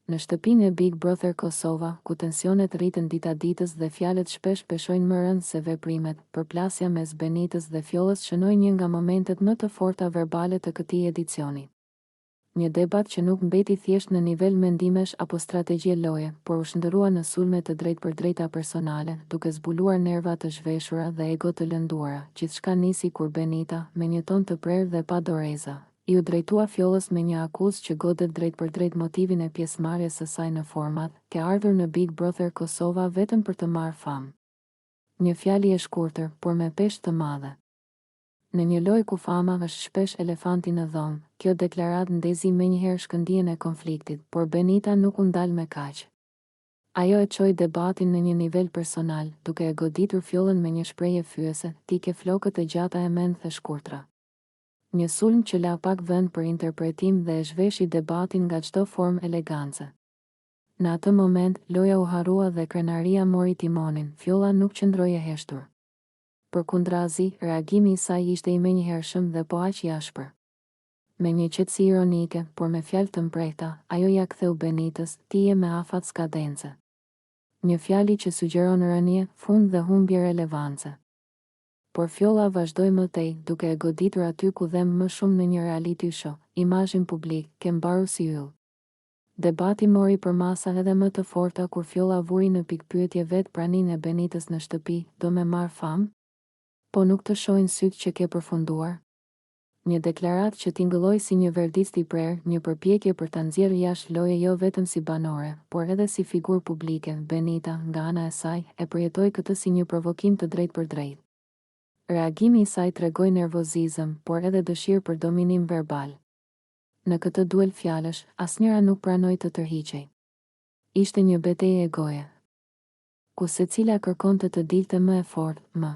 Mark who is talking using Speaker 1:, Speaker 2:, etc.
Speaker 1: Në shtëpinë e Big Brother Kosova, ku tensionet rriten dita ditës dhe fjalët shpesh peshojnë më rënd se veprimet, përplasja mes Benitës dhe Fjollës shënoi një nga momentet më të forta verbale të këtij edicioni. Një debat që nuk mbeti thjesht në nivel mendimesh apo strategji loje, por u shndërrua në sulme të drejtpërdrejta personale, duke zbuluar nerva të zhveshura dhe ego të lënduara. Gjithçka nisi kur Benita, me një ton të prerë dhe pa doreza, i u drejtua Fjollës me një akuzë që godet drejtpërdrejt motivin e pjesëmarrjes së saj në format, ke ardhur në Big Brother Kosova vetëm për të marrë famë. Një fjali e shkurtër, por me peshë të madhe. Në një lojë ku fama është shpesh elefanti në dhomë, kjo deklaratë ndezi menjëherë shkëndijën e konfliktit, por Benita nuk u ndal me kaq. Ajo e çoi debatin në një nivel personal, duke e goditur Fjollën me një shprehje fyese, "Ti ke flokët e gjata e mend dhe shkurtra." Një sulm që la pak vend për interpretim dhe e zhveshi debatin nga çdo formë elegance. Në atë moment, loja u harrua dhe krenaria mori timonin, Fjolla nuk qëndroi e heshtur. Përkundrazi, reagimi i saj ishte i menjëhershëm dhe po aq i ashpër. Me një qetësi ironike, por me fjalë të mprehta, ajo ja ktheu Benitës, "Ti je me afat skadence." Një fjali që sugjeron rënje, fund dhe humbje relevance. Por Fjolla vazhdoi mëtej, duke e goditur aty ku dhem më shumë në një reality show, imazhin publik, ke mbaru si yll. Debati mori për masa edhe më të forta kur Fjolla vuri në pikpyetje vetë praninë e Benitës në shtëpi, "Do me marr famë? Po nuk të shohin sytë që ke përfunduar?" Një deklaratë që tingëlloi si një verdicë i prerë, një përpjekje për ta nxjerrë jashtë loje jo vetëm si banore, por edhe si figurë publike. Benita, nga ana e saj, e përjetoi këtë si një provokim të drejtpërdrejtë. Reagimi i saj tregoi nervozizëm, por edhe dëshirë për dominim verbal. Në këtë duel fjalësh, asnjëra nuk pranoi të tërhiqej. Ishte një betejë egoje, ku secila kërkonte të dilte më e fortë, më